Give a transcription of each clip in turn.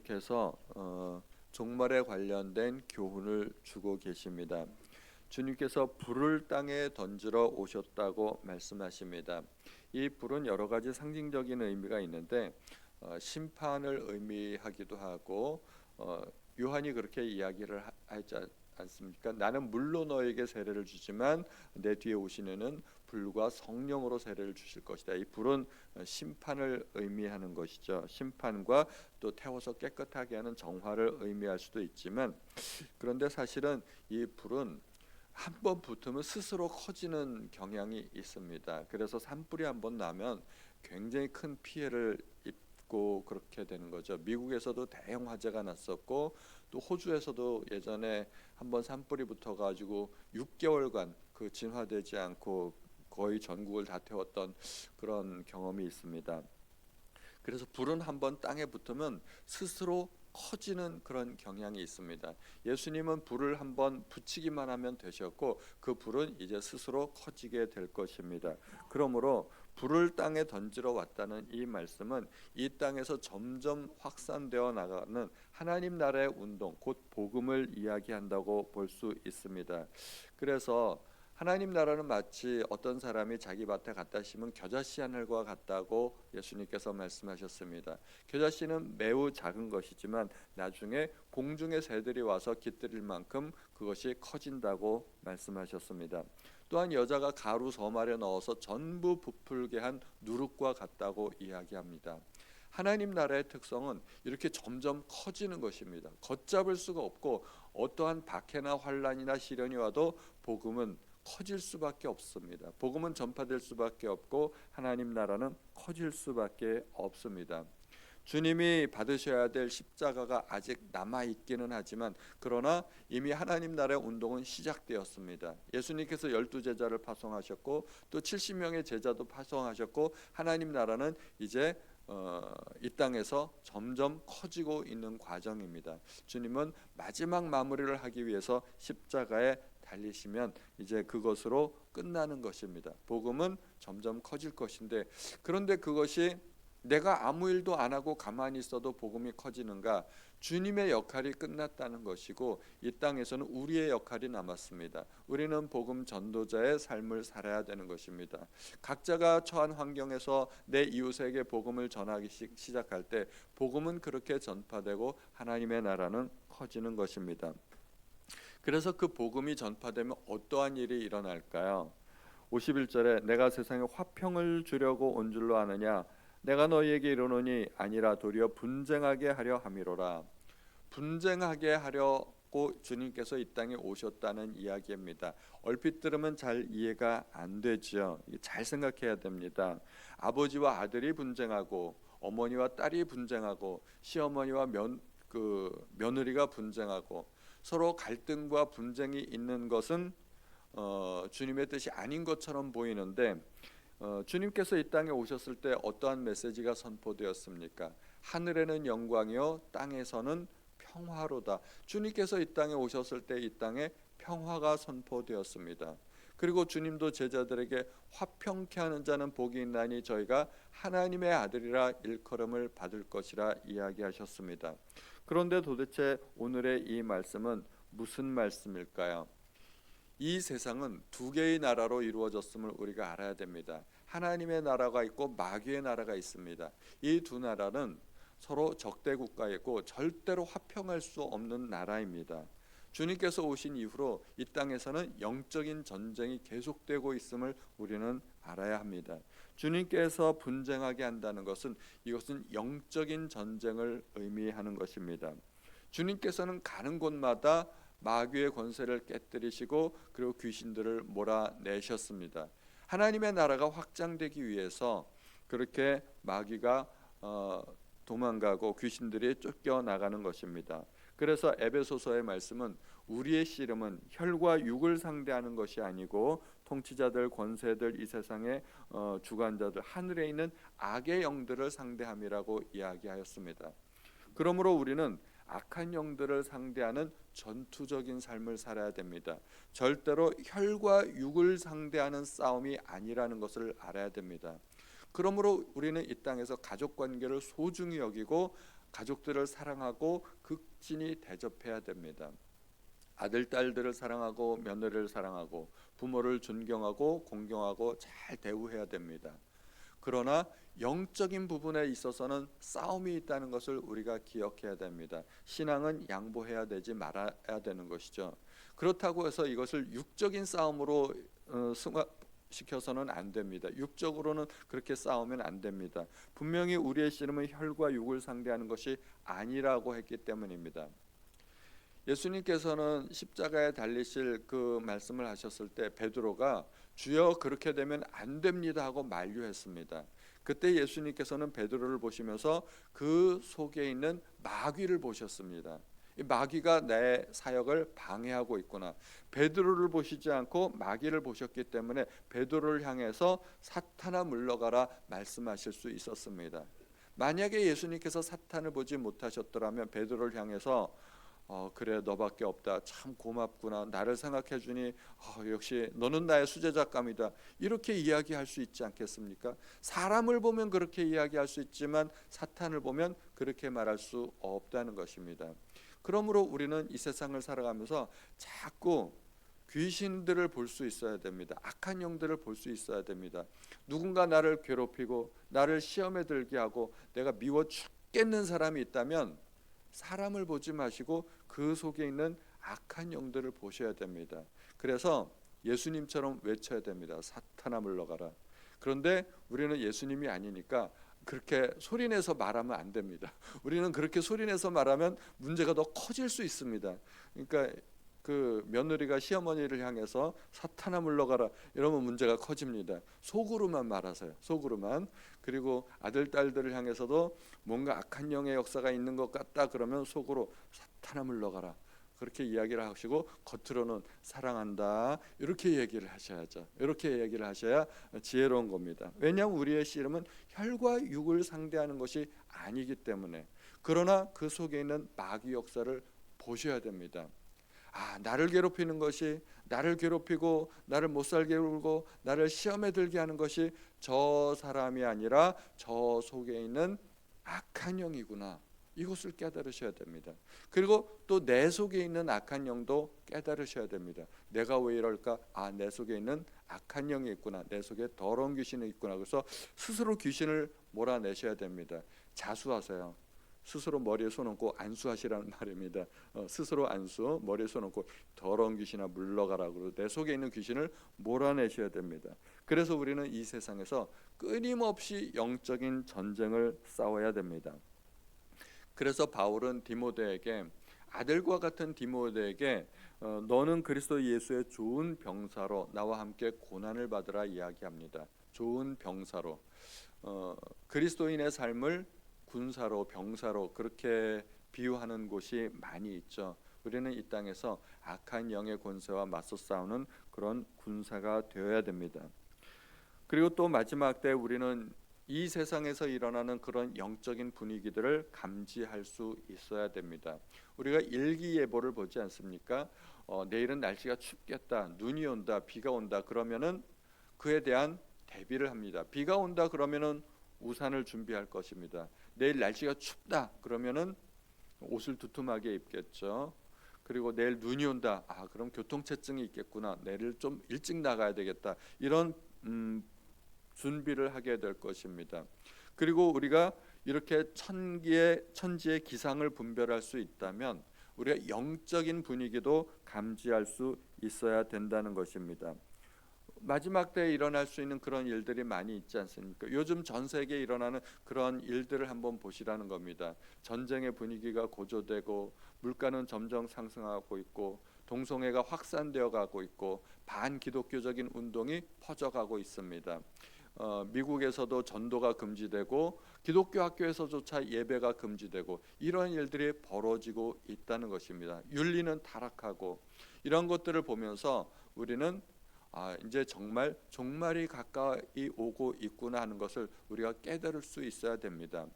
계속해서 종말에 관련된 교훈을 주고 계십니다. 주님께서 불을 땅에 던지러 오셨다고 말씀하십니다. 이 불은 여러 가지 상징적인 의미가 있는데 심판을 의미하기도 하고 요한이 그렇게 이야기를 하지 않습니까? 나는 물로 너에게 세례를 주지만 내 뒤에 오시는 불과 성령으로 세례를 주실 것이다. 이 불은 심판을 의미하는 것이죠. 심판과 또 태워서 깨끗하게 하는 정화를 의미할 수도 있지만, 그런데 사실은 이 불은 한번 붙으면 스스로 커지는 경향이 있습니다. 그래서 산불이 한번 나면 굉장히 큰 피해를 입고 그렇게 되는 거죠. 미국에서도 대형 화재가 났었고, 또 호주에서도 예전에 한번 산불이 붙어가지고 6개월간 그 진화되지 않고 거의 전국을 다 태웠던 그런 경험이 있습니다. 그래서 불은 한번 땅에 붙으면 스스로 커지는 그런 경향이 있습니다. 예수님은 불을 한번 붙이기만 하면 되셨고, 그 불은 이제 스스로 커지게 될 것입니다. 그러므로 불을 땅에 던지러 왔다는 이 말씀은 이 땅에서 점점 확산되어 나가는 하나님 나라의 운동, 곧 복음을 이야기한다고 볼 수 있습니다. 그래서 하나님 나라는 마치 어떤 사람이 자기 밭에 갖다 심은 겨자씨 하늘과 같다고 예수님께서 말씀하셨습니다. 겨자씨는 매우 작은 것이지만 나중에 공중의 새들이 와서 깃들일 만큼 그것이 커진다고 말씀하셨습니다. 또한 여자가 가루 서말에 넣어서 전부 부풀게 한 누룩과 같다고 이야기합니다. 하나님 나라의 특성은 이렇게 점점 커지는 것입니다. 걷잡을 수가 없고 어떠한 박해나 환란이나 시련이 와도 복음은 커질 수밖에 없습니다. 복음은 전파될 수밖에 없고 하나님 나라는 커질 수밖에 없습니다. 주님이 받으셔야 될 십자가가 아직 남아있기는 하지만, 그러나 이미 하나님 나라의 운동은 시작되었습니다. 예수님께서 12제자를 파송하셨고 또 70명의 제자도 파송하셨고, 하나님 나라는 이제 이 땅에서 점점 커지고 있는 과정입니다. 주님은 마지막 마무리를 하기 위해서 십자가에 달리시면 이제 그것으로 끝나는 것입니다. 복음은 점점 커질 것인데, 그런데 그것이 내가 아무 일도 안 하고 가만히 있어도 복음이 커지는가? 주님의 역할이 끝났다는 것이고 이 땅에서는 우리의 역할이 남았습니다. 우리는 복음 전도자의 삶을 살아야 되는 것입니다. 각자가 처한 환경에서 내 이웃에게 복음을 전하기 시작할 때 복음은 그렇게 전파되고 하나님의 나라는 커지는 것입니다. 그래서 그 복음이 전파되면 어떠한 일이 일어날까요? 51절에 내가 세상에 화평을 주려고 온 줄로 아느냐? 내가 너희에게 이르노니 아니라 도리어 분쟁하게 하려 함이로라. 분쟁하게 하려고 주님께서 이 땅에 오셨다는 이야기입니다. 얼핏 들으면 잘 이해가 안 되죠. 잘 생각해야 됩니다. 아버지와 아들이 분쟁하고 어머니와 딸이 분쟁하고 시어머니와 며느리가 분쟁하고 서로 갈등과 분쟁이 있는 것은 주님의 뜻이 아닌 것처럼 보이는데, 주님께서 이 땅에 오셨을 때 어떠한 메시지가 선포되었습니까? 하늘에는 영광이요 땅에서는 평화로다. 주님께서 이 땅에 오셨을 때 이 땅에 평화가 선포되었습니다. 그리고 주님도 제자들에게 화평케 하는 자는 복이 있나니 저희가 하나님의 아들이라 일컬음을 받을 것이라 이야기하셨습니다. 그런데 도대체 오늘의 이 말씀은 무슨 말씀일까요? 이 세상은 두 개의 나라로 이루어졌음을 우리가 알아야 됩니다. 하나님의 나라가 있고 마귀의 나라가 있습니다. 이 두 나라는 서로 적대 국가이고 절대로 화평할 수 없는 나라입니다. 주님께서 오신 이후로 이 땅에서는 영적인 전쟁이 계속되고 있음을 우리는 알아야 합니다. 주님께서 분쟁하게 한다는 것은 이것은 영적인 전쟁을 의미하는 것입니다. 주님께서는 가는 곳마다 마귀의 권세를 깨뜨리시고 그리고 귀신들을 몰아내셨습니다. 하나님의 나라가 확장되기 위해서 그렇게 마귀가 도망가고 귀신들이 쫓겨나가는 것입니다. 그래서 에베소서의 말씀은 우리의 씨름은 혈과 육을 상대하는 것이 아니고 통치자들, 권세들, 이 세상의 주관자들, 하늘에 있는 악의 영들을 상대함이라고 이야기하였습니다. 그러므로 우리는 악한 영들을 상대하는 전투적인 삶을 살아야 됩니다. 절대로 혈과 육을 상대하는 싸움이 아니라는 것을 알아야 됩니다. 그러므로 우리는 이 땅에서 가족관계를 소중히 여기고 가족들을 사랑하고 극진히 대접해야 됩니다. 아들, 딸들을 사랑하고 며느리를 사랑하고 부모를 존경하고 공경하고 잘 대우해야 됩니다. 그러나 영적인 부분에 있어서는 싸움이 있다는 것을 우리가 기억해야 됩니다. 신앙은 양보해야 되지 말아야 되는 것이죠. 그렇다고 해서 이것을 육적인 싸움으로 승화시켜서는 안 됩니다. 육적으로는 그렇게 싸우면 안 됩니다. 분명히 우리의 씨름은 혈과 육을 상대하는 것이 아니라고 했기 때문입니다. 예수님께서는 십자가에 달리실 그 말씀을 하셨을 때 베드로가 주여 그렇게 되면 안 됩니다 하고 만류했습니다. 그때 예수님께서는 베드로를 보시면서 그 속에 있는 마귀를 보셨습니다. 이 마귀가 내 사역을 방해하고 있구나. 베드로를 보시지 않고 마귀를 보셨기 때문에 베드로를 향해서 사탄아 물러가라 말씀하실 수 있었습니다. 만약에 예수님께서 사탄을 보지 못하셨더라면 베드로를 향해서 그래 너밖에 없다, 참 고맙구나, 나를 생각해 주니 역시 너는 나의 수제작감이다, 이렇게 이야기할 수 있지 않겠습니까? 사람을 보면 그렇게 이야기할 수 있지만 사탄을 보면 그렇게 말할 수 없다는 것입니다. 그러므로 우리는 이 세상을 살아가면서 자꾸 귀신들을 볼 수 있어야 됩니다. 악한 영들을 볼 수 있어야 됩니다. 누군가 나를 괴롭히고 나를 시험에 들게 하고 내가 미워 죽겠는 사람이 있다면 사람을 보지 마시고 그 속에 있는 악한 영들을 보셔야 됩니다. 그래서 예수님처럼 외쳐야 됩니다. 사탄아 물러가라. 그런데 우리는 예수님이 아니니까 그렇게 소리내서 말하면 안 됩니다. 우리는 그렇게 소리내서 말하면 문제가 더 커질 수 있습니다. 그러니까 그 며느리가 시어머니를 향해서 사탄아 물러가라 이러면 문제가 커집니다. 속으로만 말하세요. 속으로만. 그리고 아들, 딸들을 향해서도 뭔가 악한 영의 역사가 있는 것 같다 그러면 속으로 사탄아 물러가라 그렇게 이야기를 하시고 겉으로는 사랑한다 이렇게 얘기를 하셔야죠. 이렇게 얘기를 하셔야 지혜로운 겁니다. 왜냐하면 우리의 씨름은 혈과 육을 상대하는 것이 아니기 때문에. 그러나 그 속에 있는 마귀 역사를 보셔야 됩니다. 나를 괴롭히는 것이, 나를 괴롭히고 나를 못살게 굴고 나를 시험에 들게 하는 것이 저 사람이 아니라 저 속에 있는 악한 영이구나, 이것을 깨달으셔야 됩니다. 그리고 또 내 속에 있는 악한 영도 깨달으셔야 됩니다. 내가 왜 이럴까? 내 속에 있는 악한 영이 있구나, 내 속에 더러운 귀신이 있구나. 그래서 스스로 귀신을 몰아내셔야 됩니다. 자수하세요. 스스로 머리에 손 얹고 안수하시라는 말입니다. 스스로 안수, 머리에 손 얹고 더러운 귀신아 물러가라. 그러고 내 속에 있는 귀신을 몰아내셔야 됩니다. 그래서 우리는 이 세상에서 끊임없이 영적인 전쟁을 싸워야 됩니다. 그래서 바울은 디모데에게, 아들과 같은 디모데에게 너는 그리스도 예수의 좋은 병사로 나와 함께 고난을 받으라 이야기합니다. 좋은 병사로. 그리스도인의 삶을 군사로, 병사로 그렇게 비유하는 곳이 많이 있죠. 우리는 이 땅에서 악한 영의 권세와 맞서 싸우는 그런 군사가 되어야 됩니다. 그리고 또 마지막 때 우리는 이 세상에서 일어나는 그런 영적인 분위기들을 감지할 수 있어야 됩니다. 우리가 일기예보를 보지 않습니까? 내일은 날씨가 춥겠다, 눈이 온다, 비가 온다 그러면은 그에 대한 대비를 합니다. 비가 온다 그러면은 우산을 준비할 것입니다. 내일 날씨가 춥다 그러면은 옷을 두툼하게 입겠죠. 그리고 내일 눈이 온다, 그럼 교통체증이 있겠구나, 내일 좀 일찍 나가야 되겠다, 이런 준비를 하게 될 것입니다. 그리고 우리가 이렇게 천지의 기상을 분별할 수 있다면 우리가 영적인 분위기도 감지할 수 있어야 된다는 것입니다. 마지막 때에 일어날 수 있는 그런 일들이 많이 있지 않습니까? 요즘 전 세계에 일어나는 그런 일들을 한번 보시라는 겁니다. 전쟁의 분위기가 고조되고 물가는 점점 상승하고 있고 동성애가 확산되어 가고 있고 반기독교적인 운동이 퍼져가고 있습니다. 미국에서도 전도가 금지되고 기독교 학교에서조차 예배가 금지되고 이런 일들이 벌어지고 있다는 것입니다. 윤리는 타락하고 이런 것들을 보면서 우리는 이제 정말 종말이 가까이 오고 있구나 하는 것을 우리가 깨달을 수 있어야 됩니다.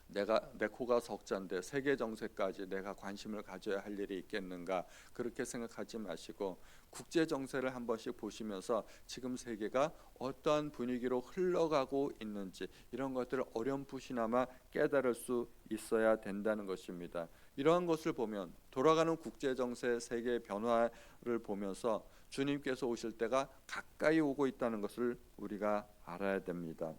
내가 내 코가 석자인데 세계 정세까지 내가 관심을 가져야 할 일이 있겠는가, 그렇게 생각하지 마시고 국제 정세를 한 번씩 보시면서 지금 세계가 어떠한 분위기로 흘러가고 있는지 이런 것들을 어렴풋이나마 깨달을 수 있어야 된다는 것입니다. 이러한 것을 보면 돌아가는 국제 정세, 세계 변화를 보면서 주님께서 오실 때가 가까이 오고 있다는 것을 우리가 알아야 됩니다.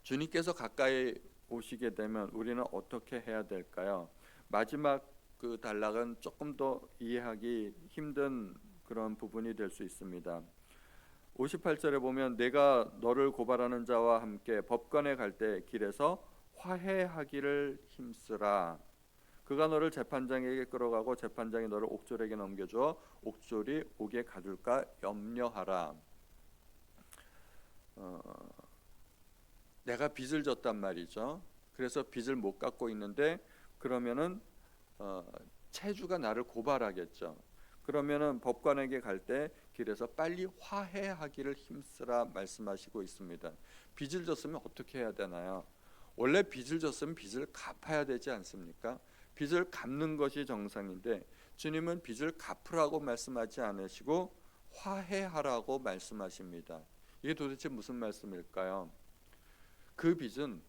주님께서 가까이 오시게 되면 우리는 어떻게 해야 될까요? 마지막 그 단락은 조금 더 이해하기 힘든 그런 부분이 될 수 있습니다. 58절에 보면 내가 너를 고발하는 자와 함께 법관에 갈 때 길에서 화해하기를 힘쓰라. 그가 너를 재판장에게 끌어가고 재판장이 너를 옥졸에게 넘겨주어 옥졸이 옥에 가둘까 염려하라. 내가 빚을 졌단 말이죠. 그래서 빚을 못 갚고 있는데 그러면은 채주가 나를 고발하겠죠. 그러면은 법관에게 갈 때 길에서 빨리 화해하기를 힘쓰라 말씀하시고 있습니다. 빚을 졌으면 어떻게 해야 되나요? 원래 빚을 졌으면 빚을 갚아야 되지 않습니까? 빚을 갚는 것이 정상인데 주님은 빚을 갚으라고 말씀하지 않으시고 화해하라고 말씀하십니다. 이게 도대체 무슨 말씀일까요? 그 빚은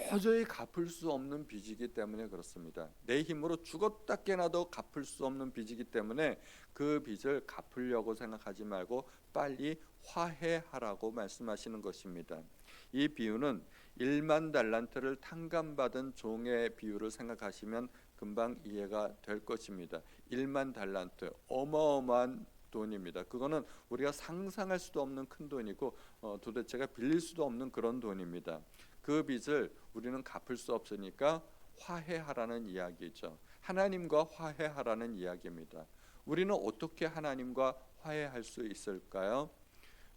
도저히 갚을 수 없는 빚이기 때문에 그렇습니다. 내 힘으로 죽었다 깨나도 갚을 수 없는 빚이기 때문에 그 빚을 갚으려고 생각하지 말고 빨리 화해하라고 말씀하시는 것입니다. 이 비유는 1만 달란트를 탕감받은 종의 비유를 생각하시면 금방 이해가 될 것입니다. 1만 달란트, 어마어마한 돈입니다. 그거는 우리가 상상할 수도 없는 큰 돈이고 도대체가 빌릴 수도 없는 그런 돈입니다. 그 빚을 우리는 갚을 수 없으니까 화해하라는 이야기죠. 하나님과 화해하라는 이야기입니다. 우리는 어떻게 하나님과 화해할 수 있을까요?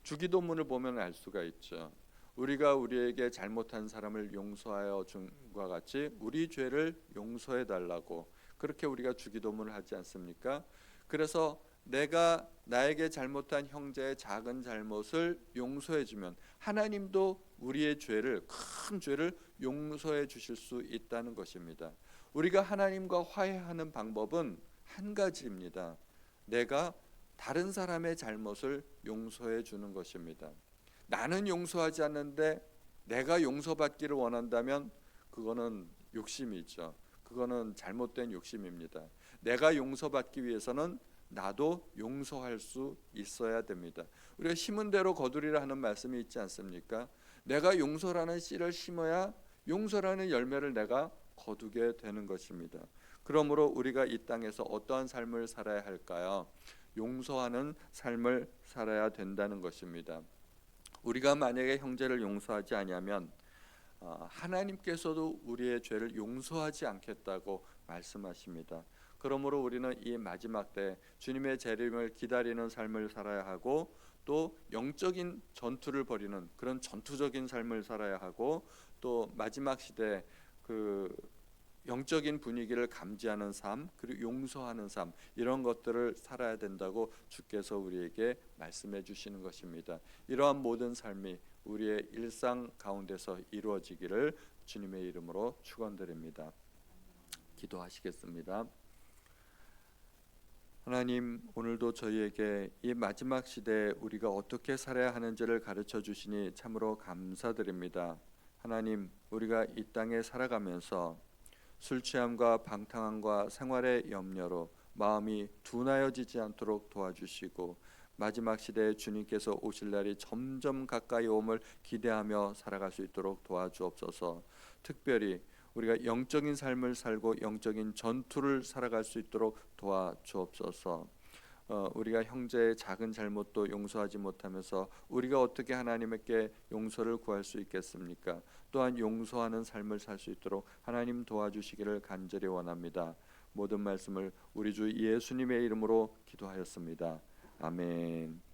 주기도문을 보면 알 수가 있죠. 우리가 우리에게 잘못한 사람을 용서하여 준과 같이 우리 죄를 용서해 달라고, 그렇게 우리가 주기도문을 하지 않습니까? 그래서 내가 나에게 잘못한 형제의 작은 잘못을 용서해 주면 하나님도 우리의 죄를, 큰 죄를 용서해 주실 수 있다는 것입니다. 우리가 하나님과 화해하는 방법은 한 가지입니다. 내가 다른 사람의 잘못을 용서해 주는 것입니다. 나는 용서하지 않는데 내가 용서받기를 원한다면 그거는 욕심이죠. 그거는 잘못된 욕심입니다. 내가 용서받기 위해서는 나도 용서할 수 있어야 됩니다. 우리가 심은 대로 거두리라 하는 말씀이 있지 않습니까? 내가 용서라는 씨를 심어야 용서라는 열매를 내가 거두게 되는 것입니다. 그러므로 우리가 이 땅에서 어떠한 삶을 살아야 할까요? 용서하는 삶을 살아야 된다는 것입니다. 우리가 만약에 형제를 용서하지 아니하면 하나님께서도 우리의 죄를 용서하지 않겠다고 말씀하십니다. 그러므로 우리는 이 마지막 때 주님의 재림을 기다리는 삶을 살아야 하고 또 영적인 전투를 벌이는 그런 전투적인 삶을 살아야 하고 또 마지막 시대 그 영적인 분위기를 감지하는 삶, 그리고 용서하는 삶, 이런 것들을 살아야 된다고 주께서 우리에게 말씀해 주시는 것입니다. 이러한 모든 삶이 우리의 일상 가운데서 이루어지기를 주님의 이름으로 축원드립니다. 기도하시겠습니다. 하나님, 오늘도 저희에게 이 마지막 시대에 우리가 어떻게 살아야 하는지를 가르쳐 주시니 참으로 감사드립니다. 하나님, 우리가 이 땅에 살아가면서 술 취함과 방탕함과 생활의 염려로 마음이 둔하여지지 않도록 도와주시고 마지막 시대에 주님께서 오실 날이 점점 가까이 옴을 기대하며 살아갈 수 있도록 도와주옵소서. 특별히 우리가 영적인 삶을 살고 영적인 전투를 살아갈 수 있도록 도와주옵소서. 우리가 형제의 작은 잘못도 용서하지 못하면서 우리가 어떻게 하나님께 용서를 구할 수 있겠습니까? 또한 용서하는 삶을 살 수 있도록 하나님 도와주시기를 간절히 원합니다. 모든 말씀을 우리 주 예수님의 이름으로 기도하였습니다. 아멘.